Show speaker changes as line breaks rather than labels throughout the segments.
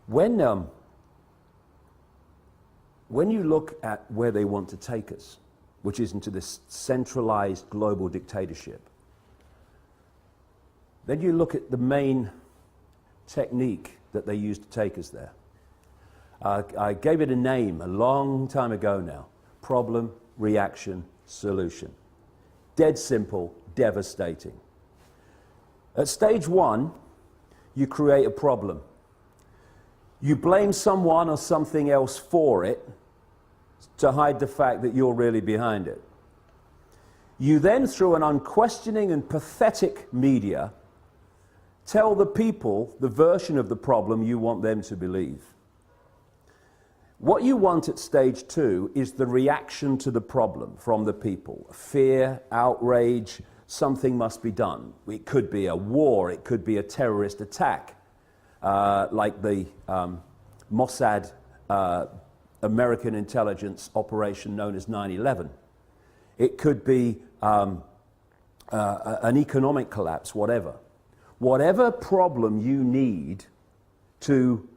When, when you look at where they want to take us, which is into this centralized global dictatorship, then you look at the main technique that they use to take us there. I gave it a name a long time ago now: problem, reaction, solution. Dead simple, devastating. At stage one, you create a problem. You blame someone or something else for it to hide the fact that you're really behind it. You then, through an unquestioning and pathetic media, tell the people the version of the problem you want them to believe. What you want at stage two is the reaction to the problem from the people. Fear, outrage, something must be done. It could be a war, it could be a terrorist attack, like the Mossad American intelligence operation known as 9/11. It could be an economic collapse, whatever. Whatever problem you need to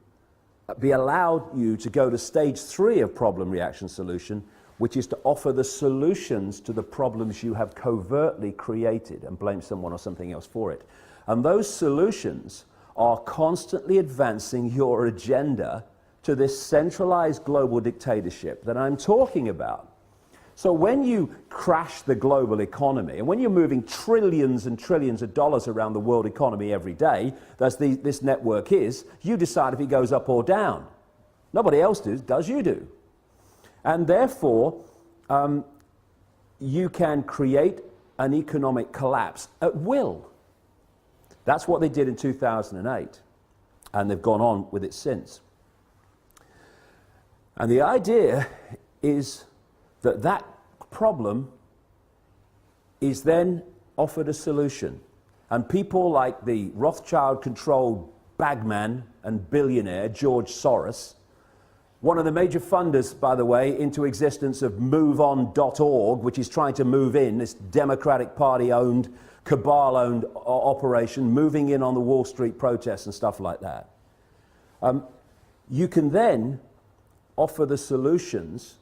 be allowed you to go to stage three of problem, reaction, solution, which is to offer the solutions to the problems you have covertly created and blame someone or something else for it. And those solutions are constantly advancing your agenda to this centralized global dictatorship that I'm talking about. So when you crash the global economy, and when you're moving trillions and trillions of dollars around the world economy every day, as this network is, you decide if it goes up or down. Nobody else does, you do. And therefore, you can create an economic collapse at will. That's what they did in 2008, and they've gone on with it since. And the idea is that that problem is then offered a solution. And people like the Rothschild-controlled bagman and billionaire George Soros, one of the major funders, by the way, into existence of MoveOn.org, which is trying to move in, this Democratic Party-owned, cabal-owned operation, moving in on the Wall Street protests and stuff like that. You can then offer the solutions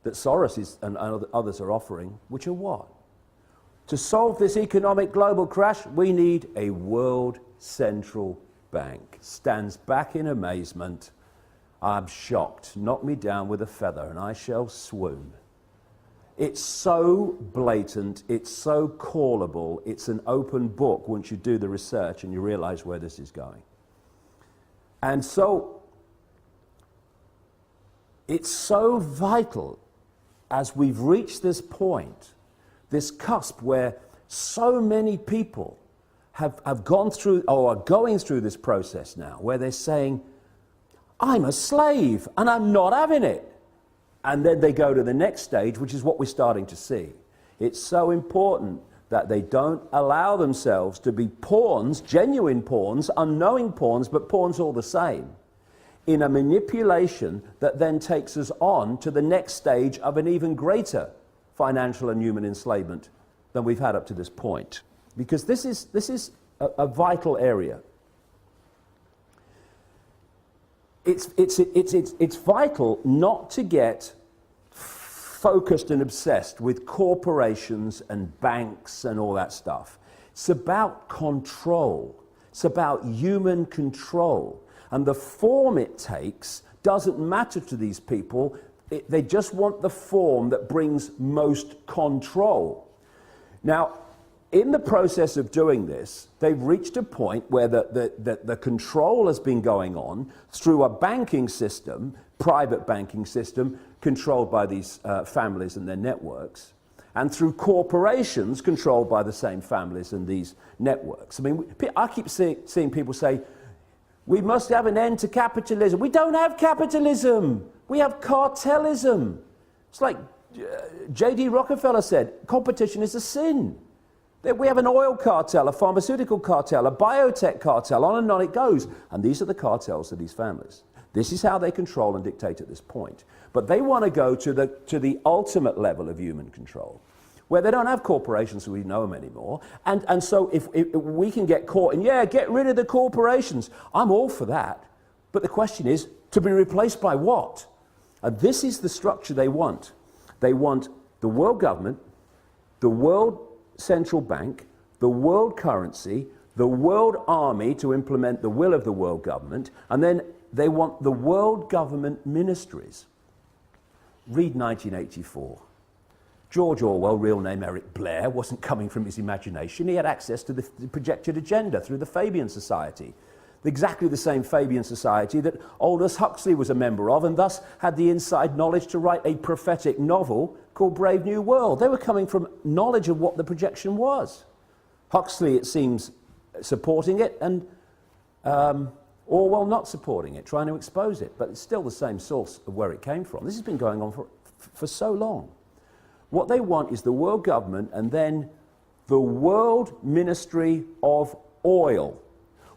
that Soros and others are offering, which are what? To solve this economic global crash, we need a world central bank. Stands back in amazement. I'm shocked. Knock me down with a feather and I shall swoon. It's so blatant, it's so callable, it's an open book once you do the research and you realize where this is going. And so, it's so vital as we've reached this point, this cusp where so many people have gone through or are going through this process now, where they're saying, I'm a slave and I'm not having it. And then they go to the next stage, which is what we're starting to see. It's so important that they don't allow themselves to be pawns, genuine pawns, unknowing pawns, but pawns all the same, in a manipulation that then takes us on to the next stage of an even greater financial and human enslavement than we've had up to this point. Because this is a vital area. It's vital not to get focused and obsessed with corporations and banks and all that stuff. It's about control. It's about human control. And the form it takes doesn't matter to these people. They just want the form that brings most control. Now, in the process of doing this, they've reached a point where the control has been going on through a banking system, private banking system, controlled by these families and their networks, and through corporations controlled by the same families and these networks. I mean, I keep seeing people say, we must have an end to capitalism. We don't have capitalism. We have cartelism. It's like J.D. Rockefeller said, competition is a sin. We have an oil cartel, a pharmaceutical cartel, a biotech cartel, on and on it goes. And these are the cartels of these families. This is how they control and dictate at this point. But they want to go to the ultimate level of human control, where they don't have corporations, so we know them anymore. And so if we can get caught in, yeah, get rid of the corporations, I'm all for that. But the question is, to be replaced by what? And this is the structure they want. They want the world government, the world central bank, the world currency, the world army to implement the will of the world government, and then they want the world government ministries. Read 1984. George Orwell, real name Eric Blair, wasn't coming from his imagination. He had access to the projected agenda through the Fabian Society. Exactly the same Fabian Society that Aldous Huxley was a member of, and thus had the inside knowledge to write a prophetic novel called Brave New World. They were coming from knowledge of what the projection was. Huxley, it seems, supporting it, and Orwell not supporting it, trying to expose it. But it's still the same source of where it came from. This has been going on for so long. What they want is the world government and then the World Ministry of Oil,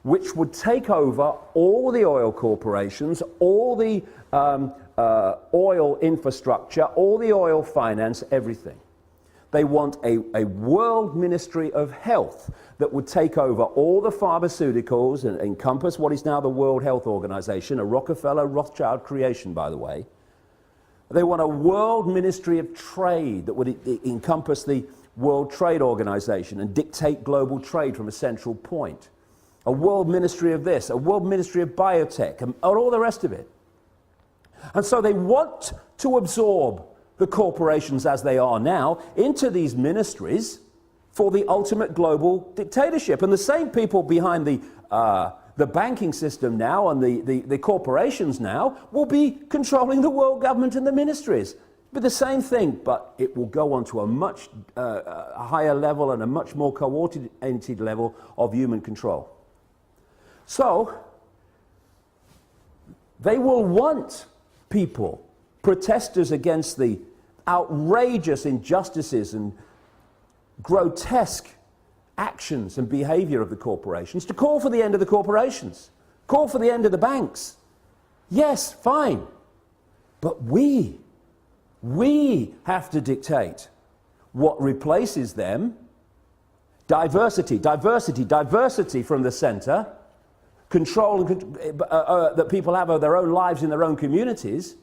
which would take over all the oil corporations, all the oil infrastructure, all the oil finance, everything. They want a world ministry of health that would take over all the pharmaceuticals and encompass what is now the World Health Organization, a Rockefeller Rothschild creation, by the way. They want a world ministry of trade that would encompass the World Trade Organization and dictate global trade from a central point. A world ministry of this, a world ministry of biotech, and all the rest of it. And so they want to absorb the corporations as they are now into these ministries for the ultimate global dictatorship. And the same people behind the banking system now and the corporations now will be controlling the world government and the ministries. But the same thing, but it will go on to a much higher level and a much more coordinated level of human control. So, they will want people, protesters against the outrageous injustices and grotesque actions and behavior of the corporations, to call for the end of the corporations, call for the end of the banks. Yes, fine. But we have to dictate what replaces them. Diversity from the center. Control that people have of their own lives in their own communities,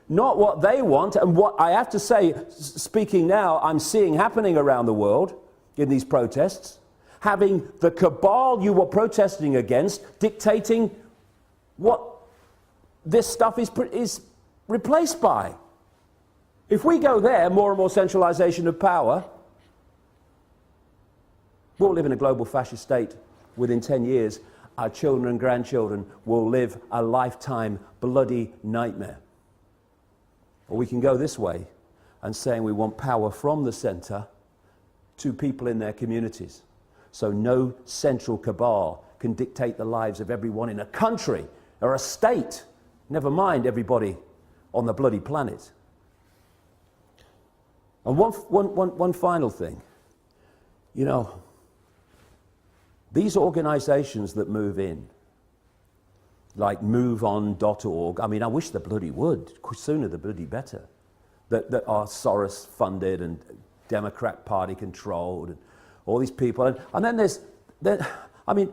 not what they want. And what I have to say, speaking now, I'm seeing happening around the world in these protests, having the cabal you were protesting against dictating what this stuff is replaced by. If we go there, more and more centralization of power, we'll live in a global fascist state within 10 years. Our children and grandchildren will live a lifetime bloody nightmare. Or we can go this way and saying we want power from the center to people in their communities. So no central cabal can dictate the lives of everyone in a country or a state, never mind everybody on the bloody planet. And one final thing. You know, these organizations that move in, like moveon.org, I mean, I wish the bloody would, sooner the bloody better, that are Soros funded and Democrat Party controlled, and all these people. And then I mean,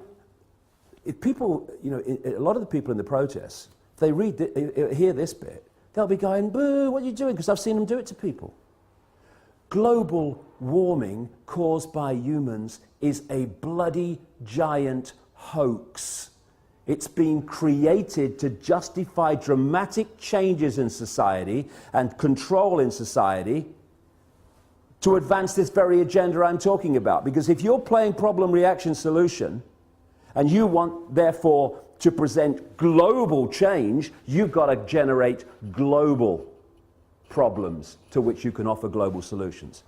if people, you know, a lot of the people in the protests, if they hear this bit, they'll be going, boo, what are you doing? Because I've seen them do it to people. Global warming caused by humans is a bloody giant hoax. It's been created to justify dramatic changes in society and control in society to advance this very agenda I'm talking about. Because if you're playing problem, reaction, solution, and you want, therefore, to present global change, you've got to generate global problems to which you can offer global solutions.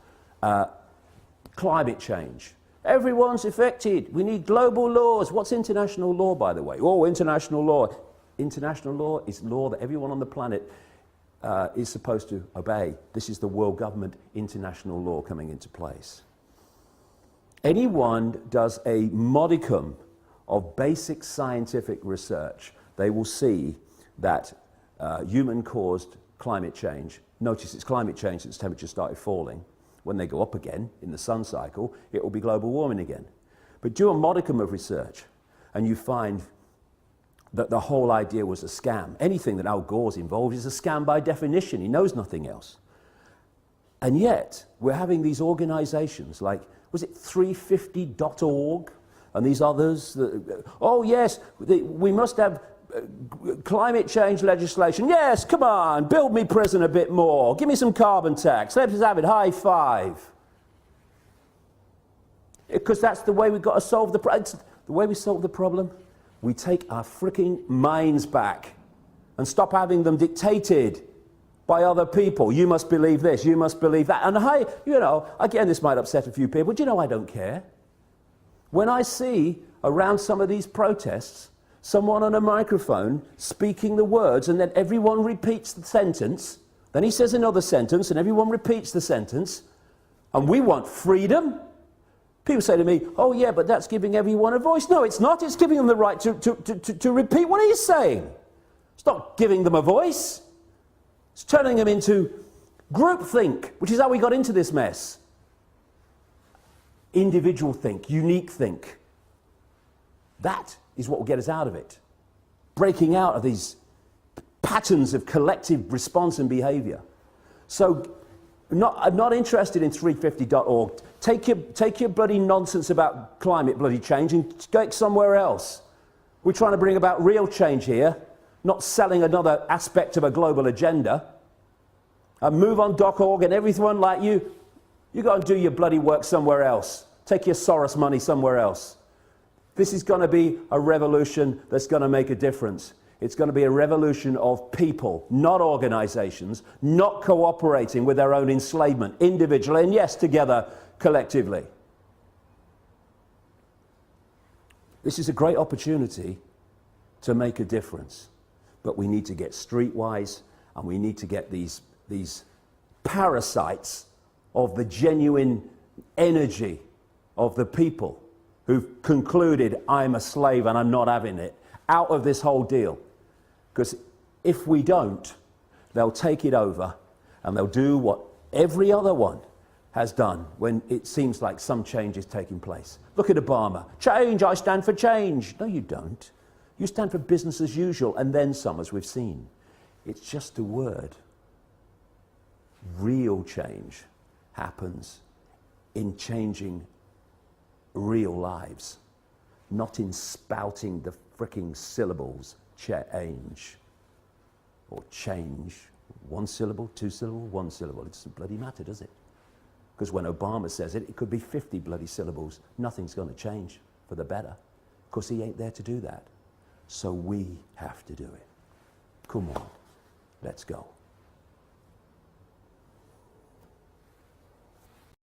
Climate change. Everyone's affected. We need global laws. What's international law, by the way? Oh, international law. International law is law that everyone on the planet is supposed to obey. This is the world government international law coming into place. Anyone does a modicum of basic scientific research, they will see that human-caused climate change, notice it's climate change since temperatures started falling. When they go up again in the sun cycle, it will be global warming again. But do a modicum of research and you find that the whole idea was a scam. Anything that Al Gore's involved is a scam by definition. He knows nothing else. And yet, we're having these organizations like, was it 350.org? And these others, oh yes, we must have climate change legislation. Yes, come on, build me prison a bit more. Give me some carbon tax. Let's have it, high five. Because that's the way we've got to solve the problem. The way we solve the problem, we take our freaking minds back and stop having them dictated by other people. You must believe this, you must believe that. And again, this might upset a few people. Do you know I don't care? When I see around some of these protests, someone on a microphone speaking the words and then everyone repeats the sentence, then he says another sentence and everyone repeats the sentence, and we want freedom. People say to me, oh yeah, but that's giving everyone a voice. No, it's not. It's giving them the right to repeat what he's saying. It's not giving them a voice. It's turning them into groupthink, which is how we got into this mess. Individual think, unique think. That is what will get us out of it. Breaking out of these patterns of collective response and behavior. So I'm not interested in 350.org. Take your bloody nonsense about climate bloody change and go somewhere else. We're trying to bring about real change here, not selling another aspect of a global agenda. And move on .org and everyone like you go and do your bloody work somewhere else. Take your Soros money somewhere else. This is going to be a revolution that's going to make a difference. It's going to be a revolution of people, not organizations, not cooperating with their own enslavement, individually, and yes, together, collectively. This is a great opportunity to make a difference. But we need to get streetwise, and we need to get these parasites of the genuine energy of the people who've concluded, I'm a slave and I'm not having it, out of this whole deal. Because if we don't, they'll take it over and they'll do what every other one has done when it seems like some change is taking place. Look at Obama. Change, I stand for change. No, you don't. You stand for business as usual, and then some, as we've seen. It's just a word. Real change happens in changing real lives, not in spouting the fricking syllables change or change. One syllable, two syllable, one syllable. It doesn't bloody matter, does it? Because when Obama says it, it could be 50 bloody syllables. Nothing's going to change for the better, because he ain't there to do that. So we have to do it. Come on, let's go.